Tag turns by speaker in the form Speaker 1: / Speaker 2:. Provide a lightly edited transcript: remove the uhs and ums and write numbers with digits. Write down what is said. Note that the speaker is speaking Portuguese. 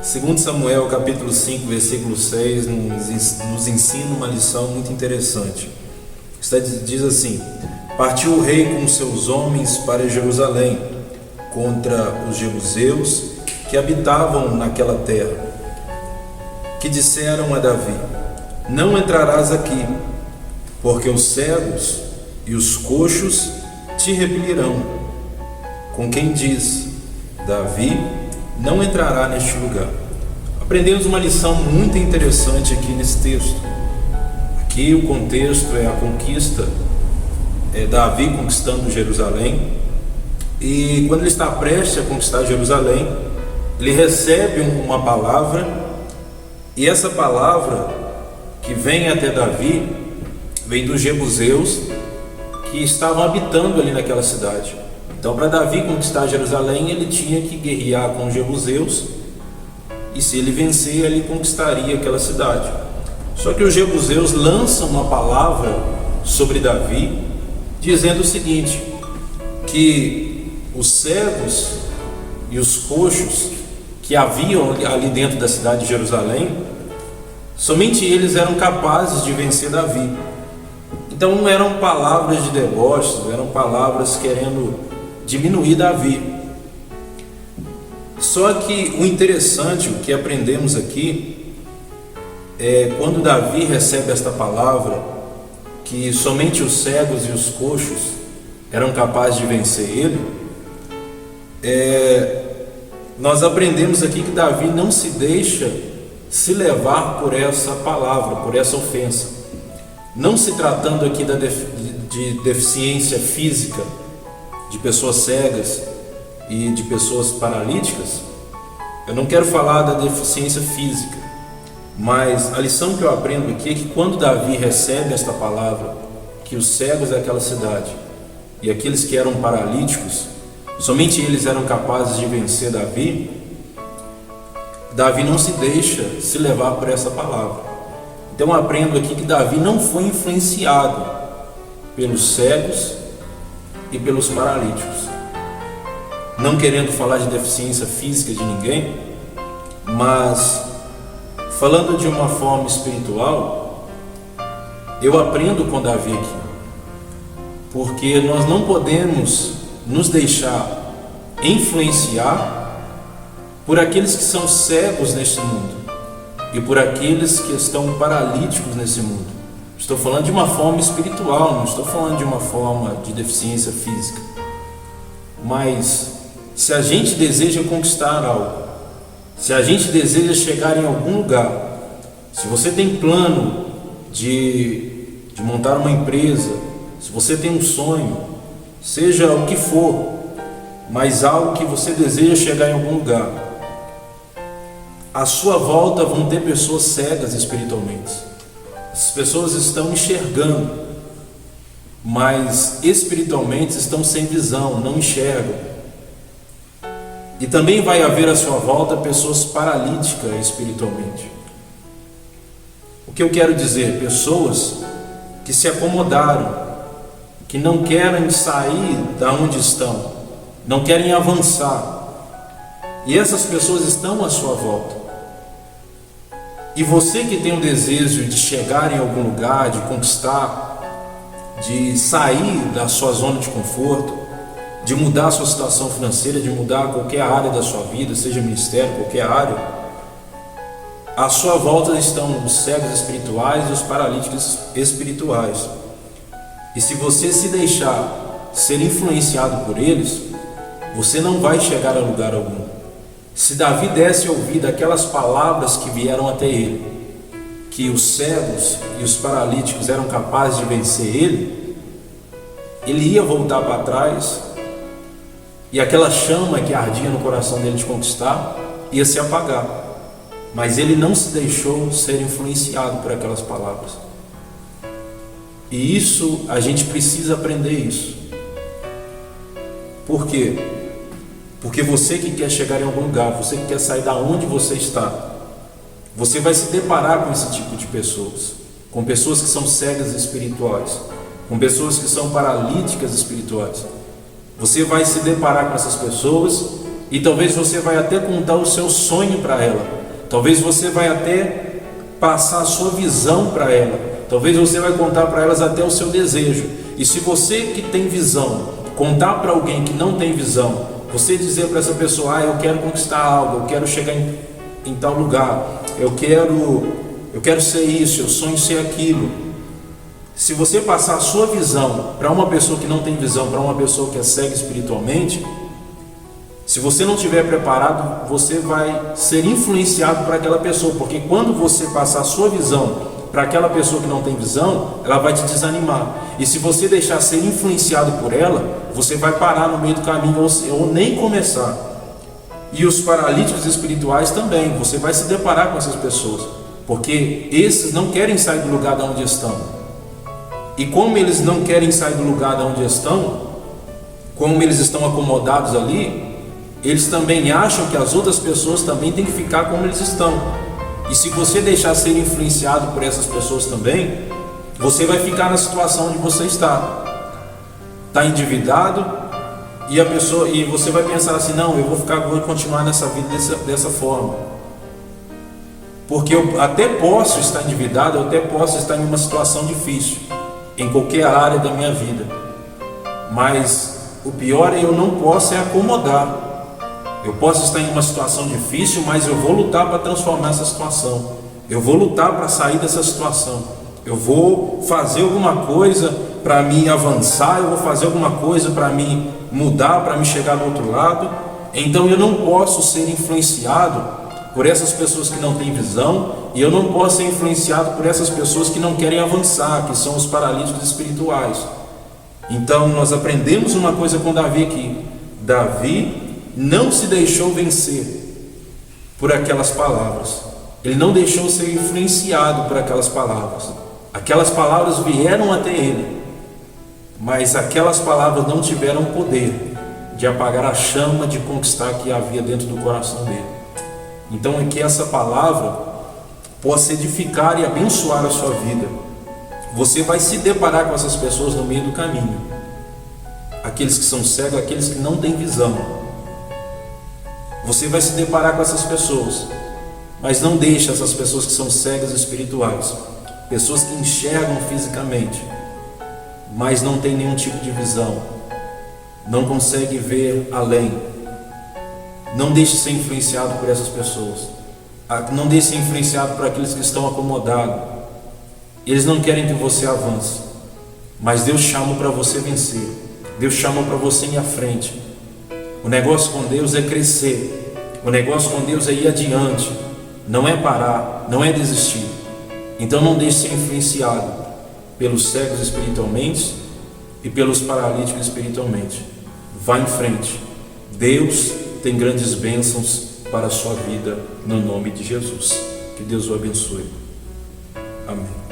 Speaker 1: Segundo Samuel, capítulo 5, versículo 6, nos ensina uma lição muito interessante. Diz assim: partiu o rei com seus homens para Jerusalém, contra os jebuseus que habitavam naquela terra, que disseram a Davi: não entrarás aqui, porque os cegos e os coxos te repelirão. Com quem diz: Davi não entrará neste lugar. Aprendemos uma lição muito interessante aqui nesse texto. Aqui o contexto é a conquista, Davi conquistando Jerusalém. E quando ele está prestes a conquistar Jerusalém, ele recebe uma palavra, e essa palavra que vem até Davi vem dos jebuseus que estavam habitando ali naquela cidade. Então, para Davi conquistar Jerusalém, ele tinha que guerrear com os jebuseus, e se ele vencer, ele conquistaria aquela cidade. Só que os jebuseus lançam uma palavra sobre Davi, dizendo o seguinte: que os cegos e os coxos que haviam ali dentro da cidade de Jerusalém, somente eles eram capazes de vencer Davi. Então não eram palavras de deboche, eram palavras querendo diminuir Davi. Só que o interessante, o que aprendemos aqui, é quando Davi recebe esta palavra, que somente os cegos e os coxos eram capazes de vencer ele. Nós aprendemos aqui que Davi não se deixa se levar por essa palavra, por essa ofensa. Não se tratando aqui de deficiência física, de pessoas cegas e de pessoas paralíticas. Eu não quero falar da deficiência física, mas a lição que eu aprendo aqui é que quando Davi recebe esta palavra, que os cegos daquela cidade e aqueles que eram paralíticos, somente eles eram capazes de vencer Davi, Davi não se deixa se levar por essa palavra. Então eu aprendo aqui que Davi não foi influenciado pelos cegos e pelos paralíticos. Não querendo falar de deficiência física de ninguém, mas falando de uma forma espiritual, eu aprendo com Davi aqui, porque nós não podemos nos deixar influenciar por aqueles que são cegos neste mundo e por aqueles que estão paralíticos nesse mundo. Estou falando de uma forma espiritual, não estou falando de uma forma de deficiência física. Mas se a gente deseja conquistar algo, se a gente deseja chegar em algum lugar, se você tem plano de montar uma empresa, se você tem um sonho, seja o que for, mas algo que você deseja chegar em algum lugar, à sua volta vão ter pessoas cegas espiritualmente. As pessoas estão enxergando, mas espiritualmente estão sem visão, não enxergam. E também vai haver à sua volta pessoas paralíticas espiritualmente. O que eu quero dizer? Pessoas que se acomodaram, que não querem sair da onde estão, não querem avançar. E essas pessoas estão à sua volta. E você que tem o desejo de chegar em algum lugar, de conquistar, de sair da sua zona de conforto, de mudar a sua situação financeira, de mudar qualquer área da sua vida, seja ministério, qualquer área, à sua volta estão os cegos espirituais e os paralíticos espirituais. E se você se deixar ser influenciado por eles, você não vai chegar a lugar algum. Se Davi desse ouvido àquelas palavras que vieram até ele, que os cegos e os paralíticos eram capazes de vencer ele, ele ia voltar para trás, e aquela chama que ardia no coração dele de conquistar ia se apagar. Mas ele não se deixou ser influenciado por aquelas palavras. E isso, a gente precisa aprender isso. Por quê? Porque você que quer chegar em algum lugar, você que quer sair da onde você está, você vai se deparar com esse tipo de pessoas, com pessoas que são cegas espirituais, com pessoas que são paralíticas espirituais. Você vai se deparar com essas pessoas e talvez você vai até contar o seu sonho para ela, talvez você vai até passar a sua visão para ela, talvez você vai contar para elas até o seu desejo. E se você que tem visão contar para alguém que não tem visão, você dizer para essa pessoa: eu quero conquistar algo, eu quero chegar em tal lugar, eu quero ser isso, eu sonho ser aquilo. Se você passar a sua visão para uma pessoa que não tem visão, para uma pessoa que é cega espiritualmente, se você não estiver preparado, você vai ser influenciado por aquela pessoa, porque quando você passar a sua visão para aquela pessoa que não tem visão, ela vai te desanimar. E se você deixar ser influenciado por ela, você vai parar no meio do caminho ou nem começar. E os paralíticos espirituais também, você vai se deparar com essas pessoas, porque esses não querem sair do lugar de onde estão. E como eles não querem sair do lugar de onde estão, como eles estão acomodados ali, eles também acham que as outras pessoas também têm que ficar como eles estão. E se você deixar ser influenciado por essas pessoas também, você vai ficar na situação onde você está endividado, e você vai pensar assim: não, eu vou continuar nessa vida dessa forma, porque eu até posso estar endividado, eu até posso estar em uma situação difícil em qualquer área da minha vida, mas o pior é eu não posso acomodar. Eu posso estar em uma situação difícil, mas eu vou lutar para transformar essa situação. Eu vou lutar para sair dessa situação. Eu vou fazer alguma coisa para me avançar, eu vou fazer alguma coisa para me mudar, para me chegar do outro lado. Então eu não posso ser influenciado por essas pessoas que não têm visão, e eu não posso ser influenciado por essas pessoas que não querem avançar, que são os paralíticos espirituais. Então nós aprendemos uma coisa com Davi aqui. Davi não se deixou vencer por aquelas palavras. Ele não deixou ser influenciado por aquelas palavras. Aquelas palavras vieram até ele, mas aquelas palavras não tiveram o poder de apagar a chama de conquistar que havia dentro do coração dele. Então é que essa palavra possa edificar e abençoar a sua vida. Você vai se deparar com essas pessoas no meio do caminho, aqueles que são cegos, aqueles que não têm visão. Você vai se deparar com essas pessoas, mas não deixe essas pessoas que são cegas espirituais, pessoas que enxergam fisicamente, mas não tem nenhum tipo de visão, não consegue ver além. Não deixe ser influenciado por essas pessoas. Não deixe ser influenciado por aqueles que estão acomodados. Eles não querem que você avance, mas Deus chama para você vencer. Deus chama para você ir à frente. O negócio com Deus é crescer. O negócio com Deus é ir adiante. Não é parar, não é desistir. Então não deixe ser influenciado pelos cegos espiritualmente e pelos paralíticos espiritualmente. Vá em frente. Deus tem grandes bênçãos para a sua vida, no nome de Jesus. Que Deus o abençoe. Amém.